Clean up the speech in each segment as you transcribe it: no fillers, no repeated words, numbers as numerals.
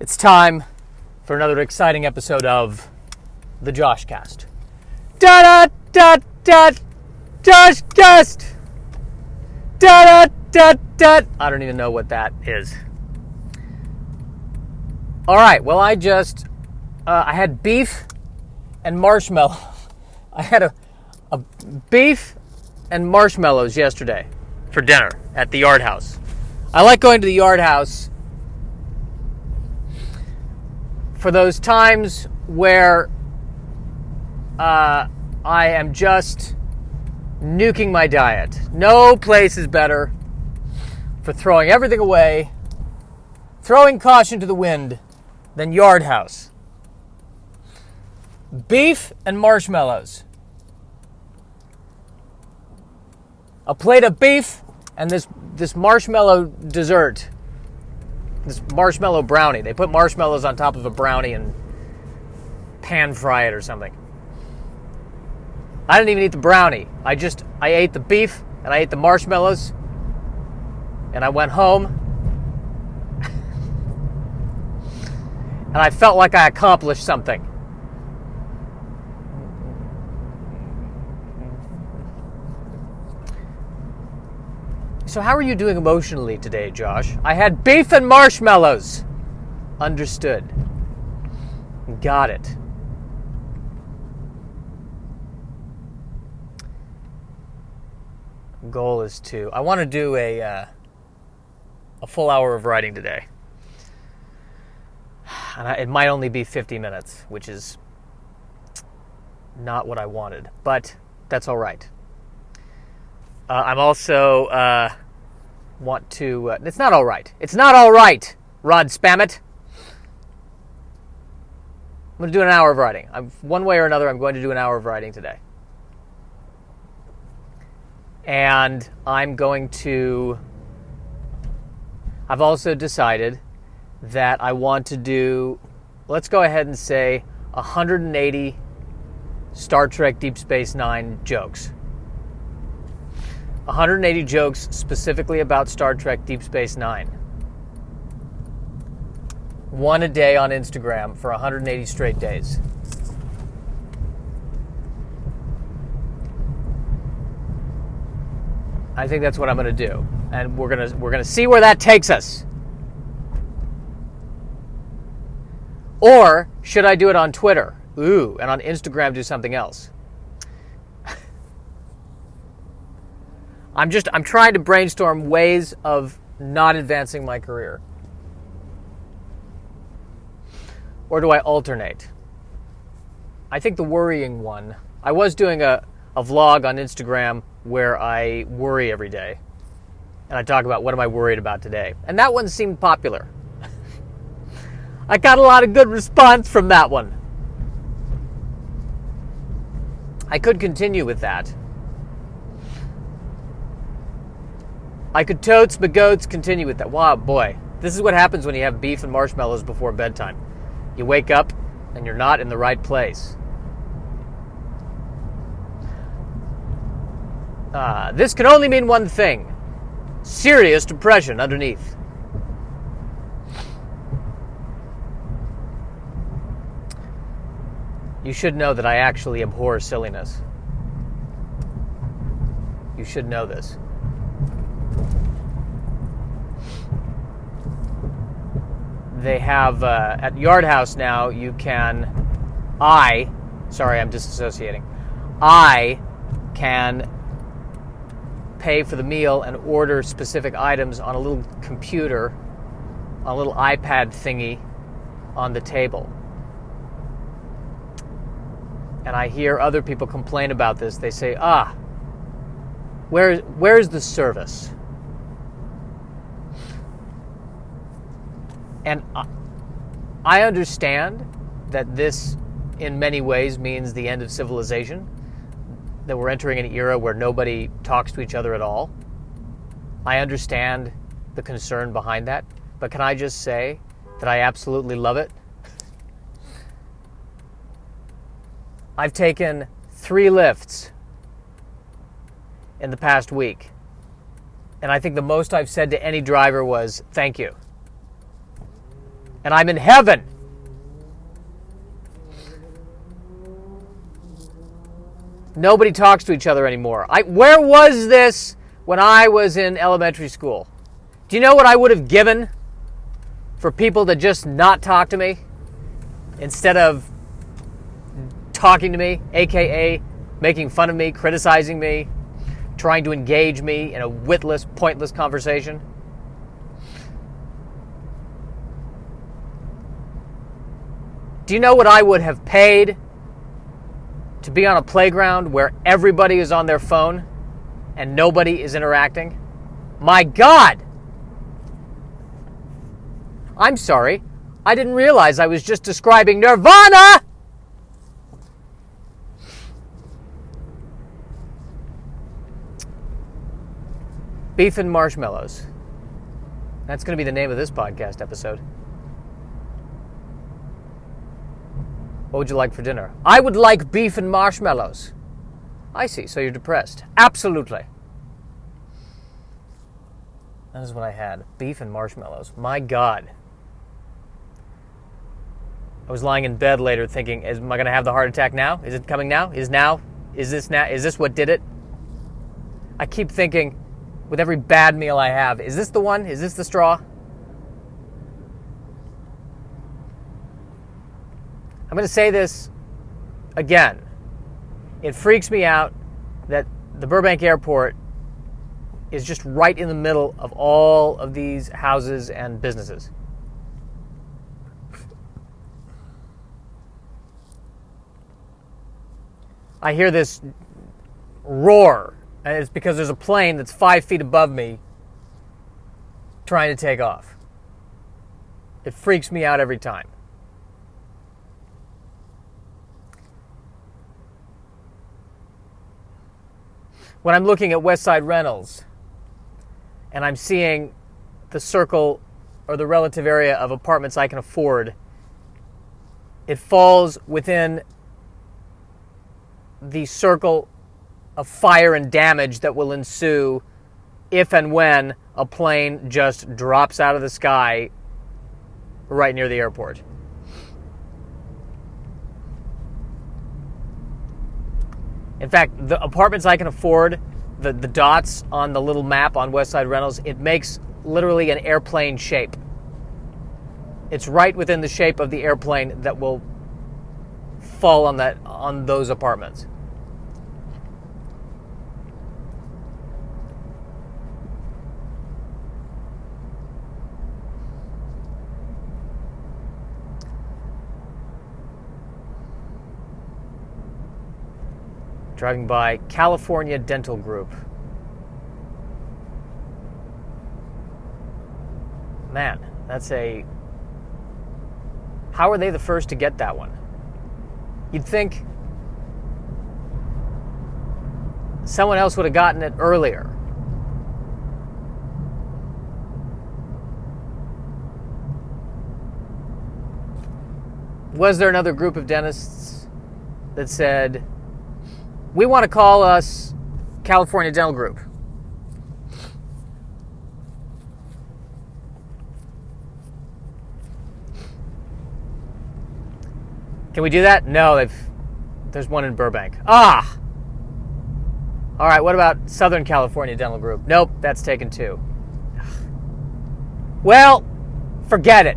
It's time for another exciting episode of the Joshcast. Da da da da, Joshcast. Da da da da. I don't even know what that is. All right. Well, I had beef and marshmallow. I had a beef and marshmallows yesterday for dinner at the Yard House. I like going to the Yard House for those times where I am just nuking my diet. No place is better for throwing everything away, throwing caution to the wind, than Yard House. Beef and marshmallows. A plate of beef and this marshmallow dessert. This marshmallow brownie. They put marshmallows on top of a brownie and pan fry it or something. I didn't even eat the brownie. I ate the beef and I ate the marshmallows and I went home and I felt like I accomplished something. So how are you doing emotionally today, Josh? I had beef and marshmallows. Understood. Got it. Goal is I want to do a full hour of writing today. And it might only be 50 minutes, which is not what I wanted, but that's all right. I'm also want to... it's not all right. It's not all right, Rod Spammit. I'm going to do an hour of writing. One way or another, I'm going to do an hour of writing today. And I've also decided that I want to do, let's go ahead and say, 180 Star Trek Deep Space Nine jokes. 180 jokes specifically about Star Trek Deep Space Nine. One a day on Instagram for 180 straight days. I think that's what I'm going to do. And we're going to see where that takes us. Or should I do it on Twitter? Ooh, and on Instagram do something else. I'm trying to brainstorm ways of not advancing my career. Or do I alternate? I think the worrying one. I was doing a vlog on Instagram where I worry every day. And I talk about what am I worried about today. And that one seemed popular. I got a lot of good response from that one. I could continue with that. I could totes but goats continue with that. Wow, boy. This is what happens when you have beef and marshmallows before bedtime. You wake up and you're not in the right place. This can only mean one thing. Serious depression underneath. You should know that I actually abhor silliness. You should know this. They have, at Yard House now, I'm disassociating. I can pay for the meal and order specific items on a little computer, on a little iPad thingy on the table. And I hear other people complain about this. They say, where's the service? And I understand that this, in many ways, means the end of civilization, that we're entering an era where nobody talks to each other at all. I understand the concern behind that, but can I just say that I absolutely love it? I've taken 3 lifts in the past week, and I think the most I've said to any driver was, thank you. And I'm in heaven. Nobody talks to each other anymore. Where was this when I was in elementary school? Do you know what I would have given for people to just not talk to me instead of talking to me, aka making fun of me, criticizing me, trying to engage me in a witless, pointless conversation? Do you know what I would have paid to be on a playground where everybody is on their phone and nobody is interacting? My God! I'm sorry. I didn't realize I was just describing Nirvana! Beef and marshmallows. That's going to be the name of this podcast episode. What would you like for dinner? I would like beef and marshmallows. I see, so you're depressed. Absolutely. That is what I had. Beef and marshmallows. My God. I was lying in bed later thinking, am I going to have the heart attack now? Is it coming now? Is this what did it? I keep thinking, with every bad meal I have, is this the one? Is this the straw? I'm going to say this again. It freaks me out that the Burbank Airport is just right in the middle of all of these houses and businesses. I hear this roar, and it's because there's a plane that's 5 feet above me trying to take off. It freaks me out every time. When I'm looking at Westside Rentals and I'm seeing the circle or the relative area of apartments I can afford, it falls within the circle of fire and damage that will ensue if and when a plane just drops out of the sky right near the airport. In fact, the apartments I can afford, the dots on the little map on Westside Rentals, it makes literally an airplane shape. It's right within the shape of the airplane that will fall on those apartments. Driving by California Dental Group. Man, how are they the first to get that one? You'd think someone else would have gotten it earlier. Was there another group of dentists that said, we want to call us California Dental Group? Can we do that? No, there's one in Burbank. All right, what about Southern California Dental Group? Nope, that's taken too. Well, forget it.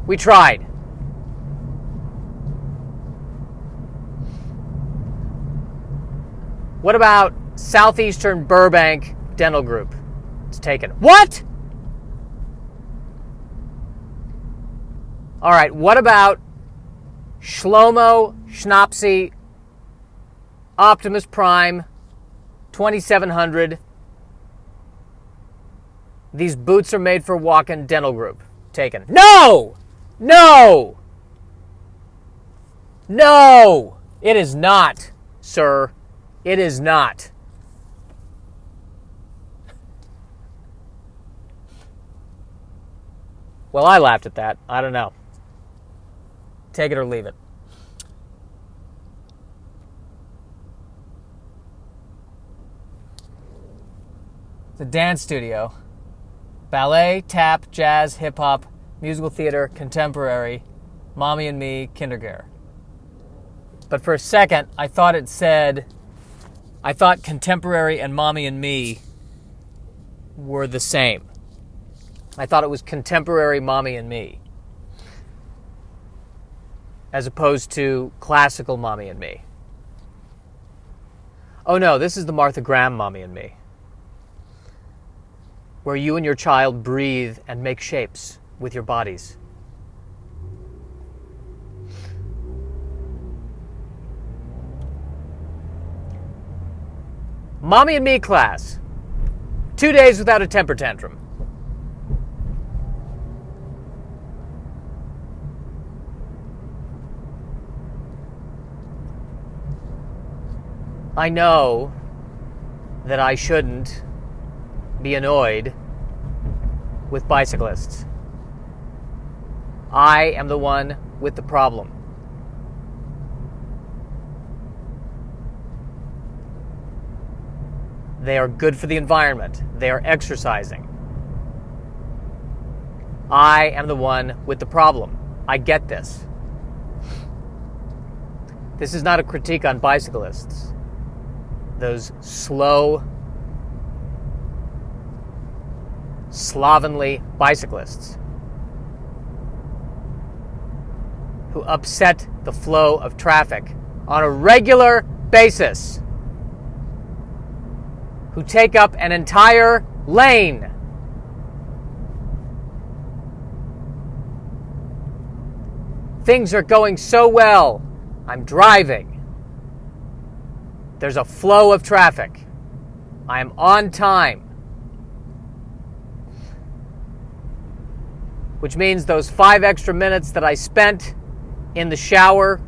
We tried. What about Southeastern Burbank Dental Group? It's taken. What? All right, what about Shlomo, Schnapsy, Optimus Prime, 2700? These boots are made for walking. Dental Group. Taken. No! No! No! It is not, sir. It is not. Well, I laughed at that. I don't know. Take it or leave it. It's a dance studio ballet, tap, jazz, hip-hop, musical theater, contemporary, Mommy and Me, Kindergarten. But for a second, I thought contemporary and Mommy and Me were the same. I thought it was contemporary Mommy and Me, as opposed to classical Mommy and Me. Oh no, this is the Martha Graham Mommy and Me, where you and your child breathe and make shapes with your bodies. Mommy and Me class. 2 days without a temper tantrum. I know that I shouldn't be annoyed with bicyclists. I am the one with the problem. They are good for the environment. They are exercising. I am the one with the problem. I get this. This is not a critique on bicyclists. Those slow, slovenly bicyclists who upset the flow of traffic on a regular basis, who take up an entire lane. Things are going so well. I'm driving. There's a flow of traffic. I am on time. Which means those 5 extra minutes that I spent in the shower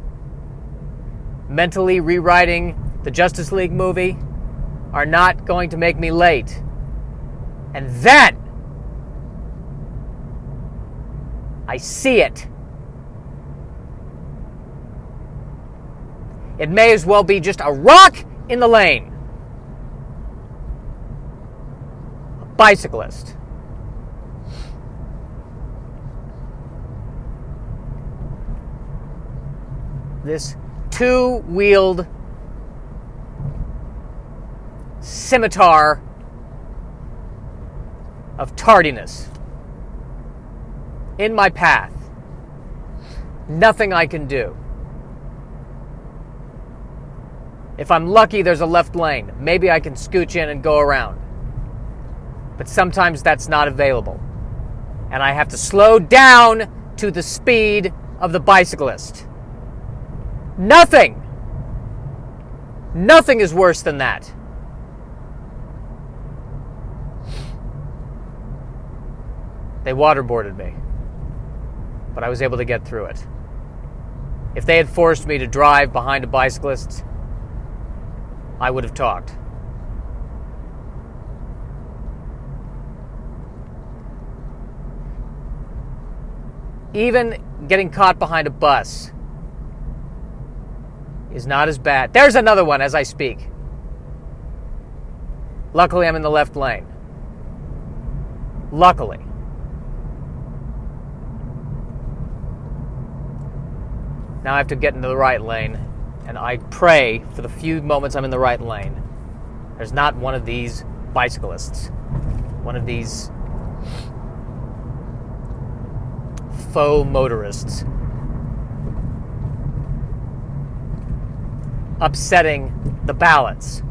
mentally rewriting the Justice League movie are not going to make me late. And then I see it. It may as well be just a rock in the lane. A bicyclist. This two-wheeled scimitar of tardiness in my path. Nothing I can do. If I'm lucky, there's a left lane. Maybe I can scooch in and go around. But sometimes that's not available. And I have to slow down to the speed of the bicyclist. Nothing is worse than that. They waterboarded me, but I was able to get through it. If they had forced me to drive behind a bicyclist, I would have talked. Even getting caught behind a bus is not as bad. There's another one as I speak. Luckily, I'm in the left lane. Luckily. Now I have to get into the right lane, and I pray for the few moments I'm in the right lane, there's not one of these bicyclists, one of these faux motorists upsetting the balance.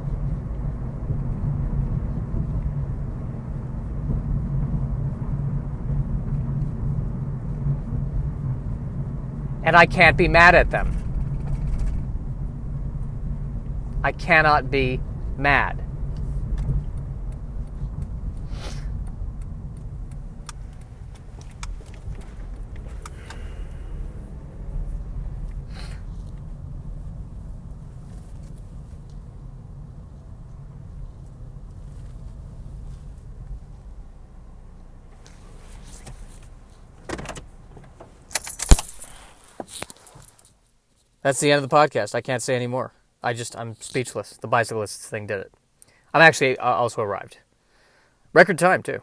And I can't be mad at them. I cannot be mad. That's the end of the podcast. I can't say any more. I'm speechless. The bicyclist thing did it. I'm actually also arrived. Record time, too.